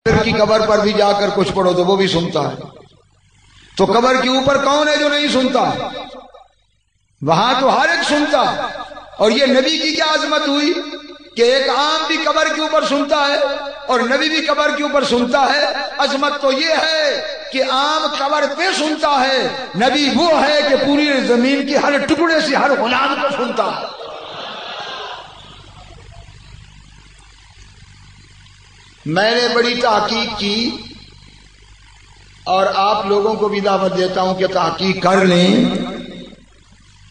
کی قبر پر بھی جا کر کچھ پڑھو تو وہ بھی سنتا ہے. تو قبر کے اوپر کون ہے جو نہیں سنتا؟ وہاں تو ہر ایک سنتا. اور یہ نبی کی کیا عظمت ہوئی کہ ایک عام بھی قبر کے اوپر سنتا ہے اور نبی بھی قبر کے اوپر سنتا ہے. عظمت تو یہ ہے کہ عام قبر پہ سنتا ہے، نبی وہ ہے کہ پوری زمین کی ہر ٹکڑے سے ہر غلام کو سنتا ہے. میں نے بڑی تحقیق کی اور آپ لوگوں کو بھی دعوت دیتا ہوں کہ تحقیق کر لیں.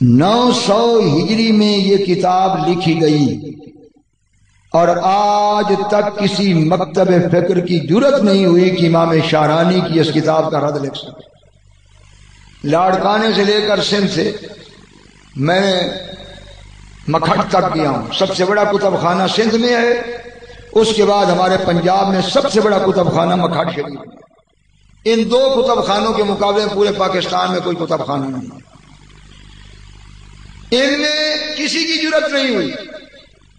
900 ہجری میں یہ کتاب لکھی گئی اور آج تک کسی مکتب فکر کی جرت نہیں ہوئی کہ امام شارانی کی اس کتاب کا رد لکھ سکے. لاڑکانے سے لے کر سندھ سے میں مکھٹ تک گیا ہوں. سب سے بڑا کتب خانہ سندھ میں ہے، اس کے بعد ہمارے پنجاب میں سب سے بڑا کتب خانہ مکھٹ شریف میں. ان دو کتب خانوں کے مقابلے میں پورے پاکستان میں کوئی کتب خانہ نہیں. ان میں کسی کی جرت نہیں ہوئی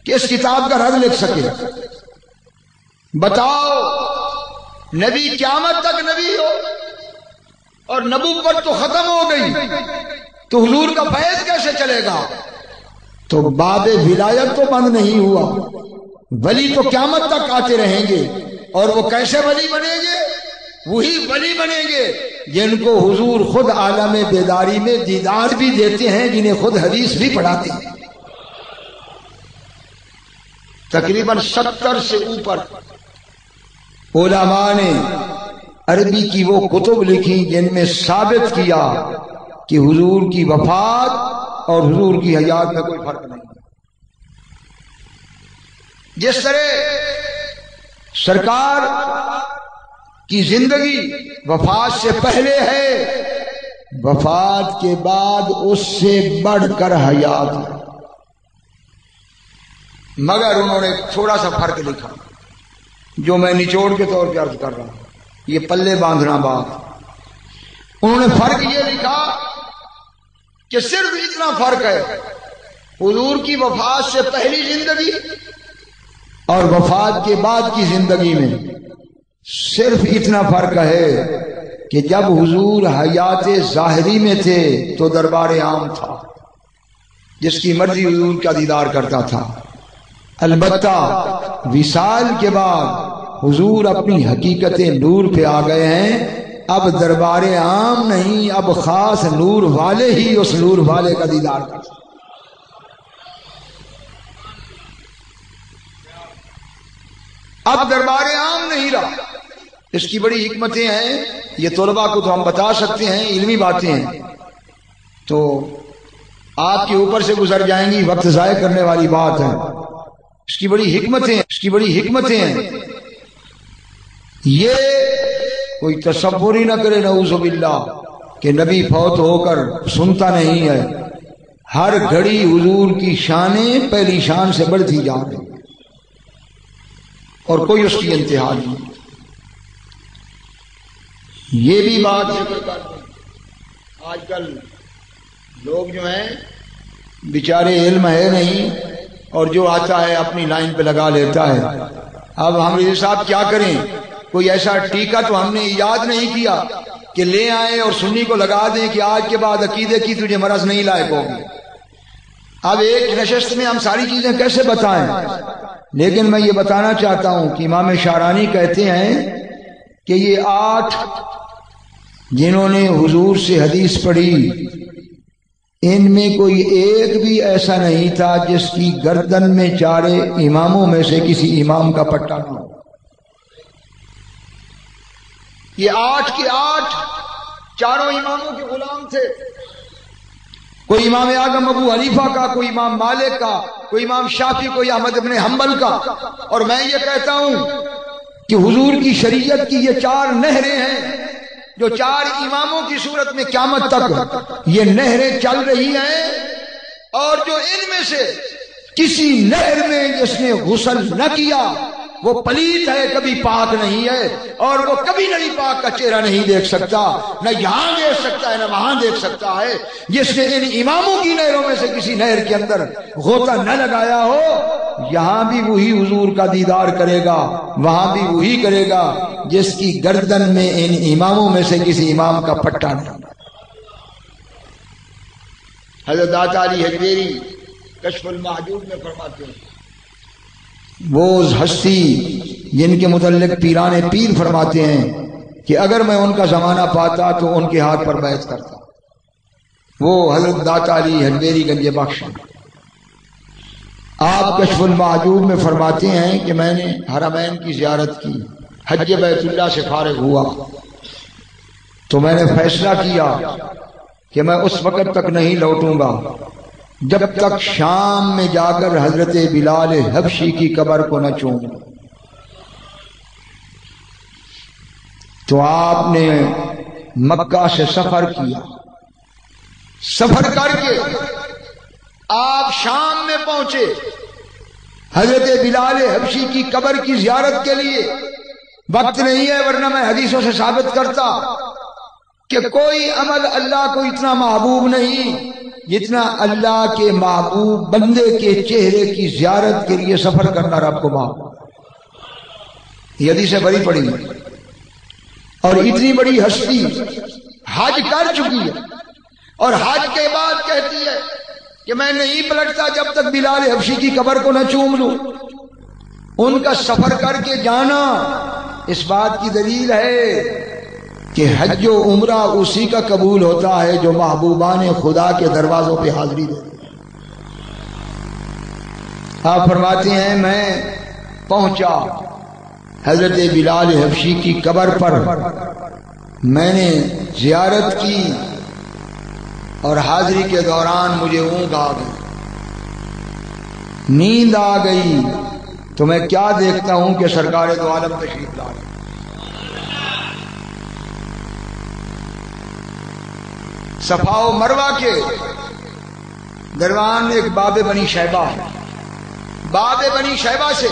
کہ اس کتاب کا رد لکھ سکے. بتاؤ، نبی قیامت تک نبی ہو اور نبوت تو ختم ہو گئی تو حضور کا فیض کیسے چلے گا؟ تو باب ولایت تو بند نہیں ہوا. ولی تو قیامت تک آتے رہیں گے. اور وہ کیسے ولی بنیں گے؟ وہی ولی بنیں گے جن کو حضور خود عالم بیداری میں دیدار بھی دیتے ہیں، جنہیں خود حدیث بھی پڑھاتے ہیں. تقریباً 70 سے اوپر علماء نے عربی کی وہ کتب لکھی جن میں ثابت کیا کہ حضور کی وفات اور حضور کی حیات میں کوئی فرق نہیں. جس طرح سرکار کی زندگی وفات سے پہلے ہے، وفات کے بعد اس سے بڑھ کر حیات ہے. مگر انہوں نے تھوڑا سا فرق لکھا جو میں نچوڑ کے طور پہ عرض کر رہا ہوں، یہ پلے باندھنا بات. انہوں نے فرق یہ لکھا کہ صرف اتنا فرق ہے حضور کی وفات سے پہلی زندگی اور وفات کے بعد کی زندگی میں. صرف اتنا فرق ہے کہ جب حضور حیات ظاہری میں تھے تو دربار عام تھا، جس کی مرضی حضور کا دیدار کرتا تھا. البتہ وصال کے بعد حضور اپنی حقیقت نور پہ آ گئے ہیں. اب دربار عام نہیں، اب خاص نور والے ہی اس نور والے کا دیدار کرتے. اب دربار عام نہیں رہا. اس کی بڑی حکمتیں ہیں، یہ طلباء کو تو ہم بتا سکتے ہیں، علمی باتیں ہیں تو آپ کے اوپر سے گزر جائیں گی، وقت ضائع کرنے والی بات ہے. اس کی بڑی حکمتیں ہیں. یہ کوئی تصور ہی نہ کرے نعوذ باللہ کہ نبی فوت ہو کر سنتا نہیں ہے. ہر گھڑی حضور کی شانیں پہلی شان سے بڑھتی جا رہی اور کوئی اس کی انتہا نہیں. یہ بھی بات ذکر کر دیں، آج کل لوگ جو ہیں بیچارے علم ہے نہیں اور جو آتا ہے اپنی لائن پہ لگا لیتا ہے. اب ہم یہ صاحب کیا کریں؟ کوئی ایسا ٹیکہ تو ہم نے ایجاد نہیں کیا کہ لے آئیں اور سنی کو لگا دیں کہ آج کے بعد عقیدے کی تجھے مرض نہیں لائق ہوگی. اب ایک نشست میں ہم ساری چیزیں کیسے بتائیں؟ لیکن میں یہ بتانا چاہتا ہوں کہ امام شارانی کہتے ہیں کہ یہ 8 جنہوں نے حضور سے حدیث پڑھی، ان میں کوئی ایک بھی ایسا نہیں تھا جس کی گردن میں چارے اماموں میں سے کسی امام کا پٹا نہ ہو. یہ 8 کے 8 چاروں اماموں کے غلام تھے. کوئی امام اعظم ابو حنیفہ کا، کوئی امام مالک کا، کوئی امام شافعی، کوئی احمد ابن حنبل کا. اور میں یہ کہتا ہوں کہ حضور کی شریعت کی یہ 4 نہریں ہیں جو 4 اماموں کی صورت میں قیامت تک یہ نہریں چل رہی ہیں. اور جو ان میں سے کسی نہر میں جس نے غسل نہ کیا وہ پلیت ہے، کبھی پاک نہیں ہے، اور وہ کبھی نبی پاک کا چہرہ نہیں دیکھ سکتا، نہ یہاں دیکھ سکتا ہے نہ وہاں دیکھ سکتا ہے۔ جس نے ان اماموں کی نہروں میں سے کسی نہر کے اندر غوطہ نہ لگایا ہو، یہاں بھی وہی حضور کا دیدار کرے گا، وہاں بھی وہی کرے گا جس کی گردن میں ان اماموں میں سے کسی امام کا پٹا نہیں۔ حضرت داتا علی حجویری کشف المحجوب میں فرماتے ہیں، وہ ہستی جن کے متعلق پیران پیر فرماتے ہیں کہ اگر میں ان کا زمانہ پاتا تو ان کے ہاتھ پر بیعت کرتا، وہ حضرت داتا علی حجویری گنج بخش۔ آپ کشف المحجوب میں فرماتے ہیں کہ میں نے حرمین کی زیارت کی، حج بیت اللہ سے فارغ ہوا تو میں نے فیصلہ کیا کہ میں اس وقت تک نہیں لوٹوں گا جب تک شام میں جا کر حضرت بلال حبشی کی قبر کو نہ چوموں۔ تو آپ نے مکہ سے سفر کیا، سفر کر کے آپ شام میں پہنچے حضرت بلال حبشی کی قبر کی زیارت کے لیے۔ وقت نہیں ہے ورنہ میں حدیثوں سے ثابت کرتا کہ کوئی عمل اللہ کو اتنا محبوب نہیں جتنا اللہ کے محبوب بندے کے چہرے کی زیارت کے لیے سفر کرنا رب کو محبوب۔ یہ حدیثیں بڑی پڑی ہیں، اور اتنی بڑی ہستی حج کر چکی ہے اور حج کے بعد کہتی ہے کہ میں نہیں پلٹتا جب تک بلال حبشی کی قبر کو نہ چوم لوں۔ ان کا سفر کر کے جانا اس بات کی دلیل ہے کہ حج و عمرہ اسی کا قبول ہوتا ہے جو محبوبان خدا کے دروازوں پہ حاضری دے۔ آپ فرماتے ہیں میں پہنچا حضرت بلال حبشی کی قبر پر، میں نے زیارت کی اور حاضری کے دوران مجھے اونگ آ گئی، نیند آ گئی، تو میں کیا دیکھتا ہوں کہ سرکار دو عالم تشریف لا رہے۔ صفا و مروہ کے درمیان ایک باب بنی شیبہ ہے، باب بنی شیبہ سے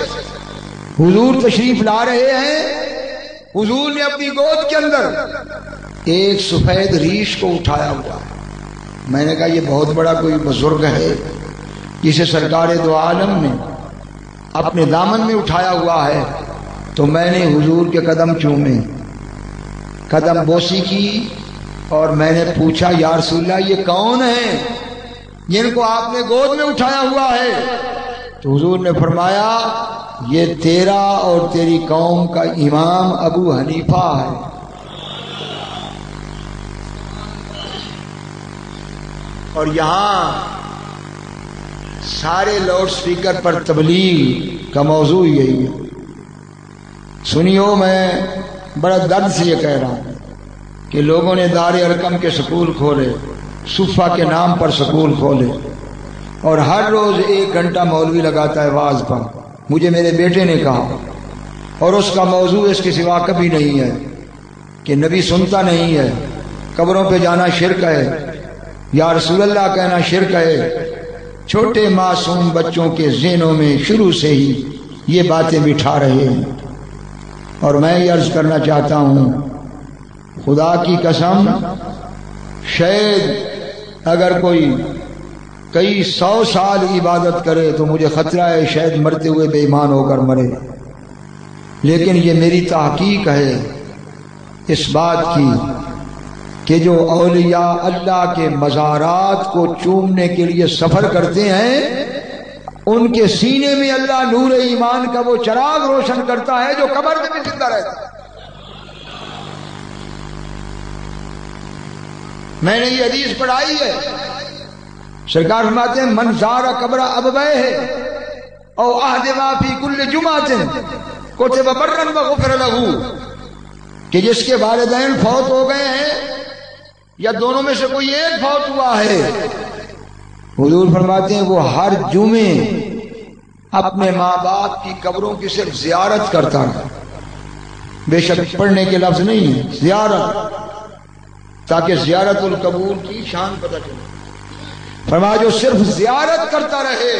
حضور تشریف لا رہے ہیں۔ حضور نے اپنی گود کے اندر ایک سفید ریش کو اٹھایا ہوا ہے۔ میں نے کہا یہ بہت بڑا کوئی بزرگ ہے جسے سرکار دو عالم نے اپنے دامن میں اٹھایا ہوا ہے۔ تو میں نے حضور کے قدم چومے، قدم بوسی کی، اور میں نے پوچھا یا رسول اللہ یہ کون ہیں جن کو آپ نے گود میں اٹھایا ہوا ہے؟ تو حضور نے فرمایا یہ تیرا اور تیری قوم کا امام ابو حنیفہ ہے۔ اور یہاں سارے لاؤڈ سپیکر پر تبلیغ کا موضوع یہی ہے۔ سنیو، میں بڑا درد سے یہ کہہ رہا ہوں کہ لوگوں نے دار ارقم کے سکول کھولے، صفہ کے نام پر سکول کھولے، اور ہر روز 1 گھنٹہ مولوی لگاتا ہے واعظ پر۔ مجھے میرے بیٹے نے کہا، اور اس کا موضوع اس کے سوا کبھی نہیں ہے کہ نبی سنتا نہیں ہے، قبروں پہ جانا شرک ہے، یا رسول اللہ کہنا شرک ہے۔ چھوٹے معصوم بچوں کے ذہنوں میں شروع سے ہی یہ باتیں بٹھا رہے ہیں۔ اور میں یہ عرض کرنا چاہتا ہوں، خدا کی قسم، شاید اگر کوئی کئی 100 سال عبادت کرے تو مجھے خطرہ ہے شاید مرتے ہوئے بے ایمان ہو کر مرے، لیکن یہ میری تحقیق ہے اس بات کی کہ جو اولیاء اللہ کے مزارات کو چومنے کے لیے سفر کرتے ہیں ان کے سینے میں اللہ نور ایمان کا وہ چراغ روشن کرتا ہے جو قبر میں بھی زندہ رہتا ہے۔ میں نے یہ حدیث پڑھائی ہے، سرکار فرماتے ہیں من زار قبر ابویہ او احدما فی کل جمعۃ کتب برا وغفر لہ، کہ جس کے والدین فوت ہو گئے ہیں یا دونوں میں سے کوئی ایک فوت ہوا ہے، حضور فرماتے ہیں وہ ہر جمعے اپنے ماں باپ کی قبروں کی صرف زیارت کرتا ہے، بے شک پڑھنے کے لفظ نہیں ہے، زیارت، تاکہ زیارت القبول کی شان پتہ چلے۔ فرمایا جو صرف زیارت کرتا رہے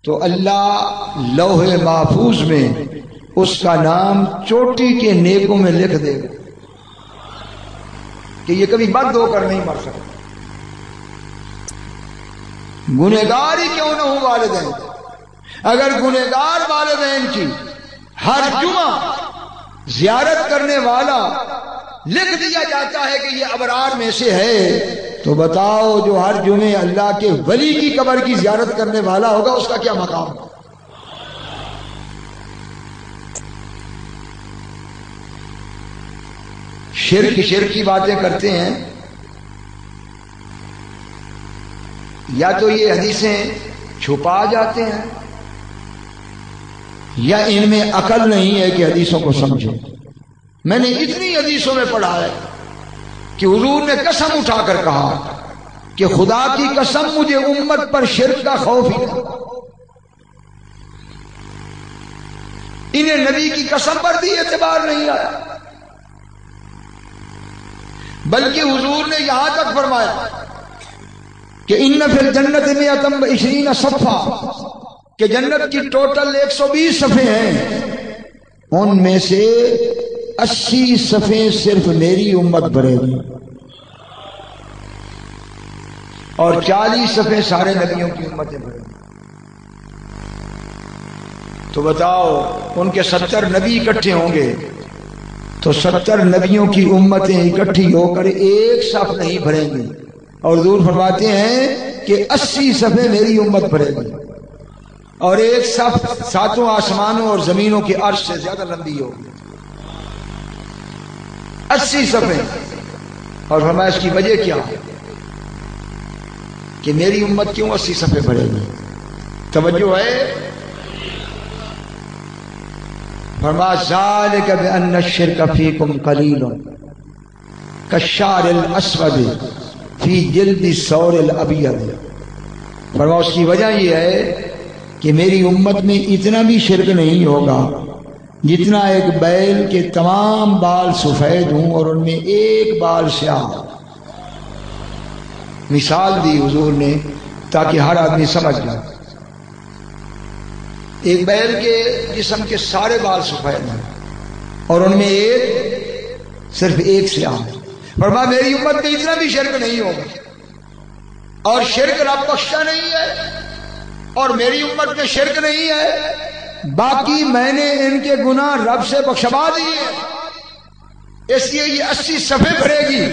تو اللہ لوح محفوظ میں اس کا نام چوٹی کے نیکوں میں لکھ دے گا کہ یہ کبھی بد ہو کر نہیں مر سکتا، گنہگار ہی کیوں نہ ہو والدین، اگر گنہگار والدین کی ہر جمعہ زیارت کرنے والا لکھ دیا جاتا ہے کہ یہ ابرار میں سے ہے، تو بتاؤ جو ہر جمعے اللہ کے ولی کی قبر کی زیارت کرنے والا ہوگا اس کا کیا مقام ہوگا؟ شرک کی باتیں کرتے ہیں، یا تو یہ حدیثیں چھپا جاتے ہیں یا ان میں عقل نہیں ہے کہ حدیثوں کو سمجھے۔ میں نے اتنی حدیثوں میں پڑھا ہے کہ حضور نے قسم اٹھا کر کہا کہ خدا کی قسم مجھے امت پر شرک کا خوف ہی نہیں، انہیں نبی کی قسم پر بھی اعتبار نہیں آیا، بلکہ حضور نے یہاں تک فرمایا کہ ان فی الجنت مئۃ و عشرین صفحہ، کہ جنت کی ٹوٹل 120 صفحے ہیں، ان میں سے 80 صفحے صرف میری امت بھرے گی اور 40 صفحے سارے نبیوں کی امتیں بھرے گی۔ تو بتاؤ ان کے 70 نبی اکٹھے ہوں گے تو 70 نبیوں کی امتیں اکٹھی ہو کر ایک صف نہیں بھریں گی، اور حضور فرماتے ہیں کہ 80 صفحے میری امت بھرے گی، اور ایک صف 7 آسمانوں اور زمینوں کے عرش سے زیادہ لمبی ہوگی، 80 صفحے۔ اور فرمایا اس کی وجہ کیا ہے کہ میری امت کیوں 80 صفحے بھرے گی؟ توجہ ہے؟ فرمایا ذالک بأن الشرک فیکم قلیل کالشعر الاسود فی جلد الثور الابیض۔ فرمایا اس کی وجہ یہ ہے کہ میری امت میں اتنا بھی شرک نہیں ہوگا جتنا ایک بیل کے تمام بال سفید ہوں اور ان میں ایک بال سیاہ۔ مثال دی حضور نے تاکہ ہر آدمی سمجھ جائے، ایک بیل کے جسم کے سارے بال سفید ہیں اور ان میں صرف ایک سیاہ۔ فرمایا میری امت میں اتنا بھی شرک نہیں ہوگا، اور شرک رب بخشتا نہیں ہے، اور میری امت میں شرک نہیں ہے، باقی میں نے ان کے گناہ رب سے بخشوا دیے، اس لیے یہ 80 صفحے بھرے گی۔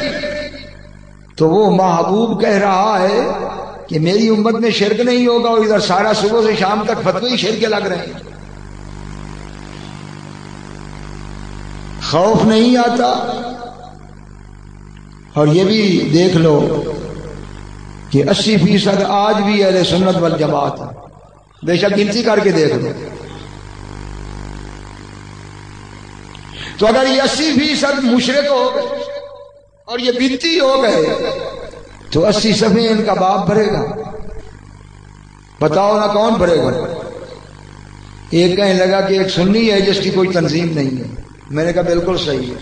تو وہ محبوب کہہ رہا ہے کہ میری امت میں شرک نہیں ہوگا، اور ادھر سارا صبح سے شام تک فتوی شرک لگ رہے ہیں۔ خوف نہیں آتا؟ اور یہ بھی دیکھ لو کہ 80% آج بھی اہل سنت والجماعت ہے، بے شک گنتی کر کے دیکھ لو۔ تو اگر یہ 80% مشرک ہو گئے اور یہ بدعتی ہو گئے تو 80 صفحے ان کا باپ بھرے گا، بتاؤ نا کون بھرے گا؟ ایک کہنے لگا کہ ایک سنی ہے جس کی کوئی تنظیم نہیں ہے، میں نے کہا بالکل صحیح ہے،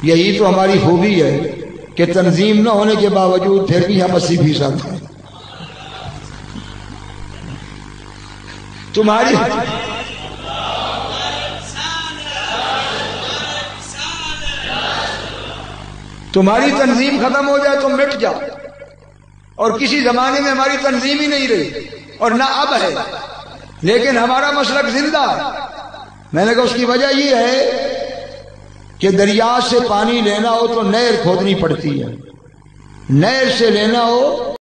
یہی تو ہماری خوبی ہے کہ تنظیم نہ ہونے کے باوجود پھر بھی ہم 80% ہیں۔ تمہاری تنظیم ختم ہو جائے تو مٹ جاؤ، اور کسی زمانے میں ہماری تنظیم ہی نہیں رہی اور نہ اب ہے، لیکن ہمارا مسلک زندہ ہے۔ میں نے کہا اس کی وجہ یہ ہے کہ دریا سے پانی لینا ہو تو نہر کھودنی پڑتی ہے، نہر سے لینا ہو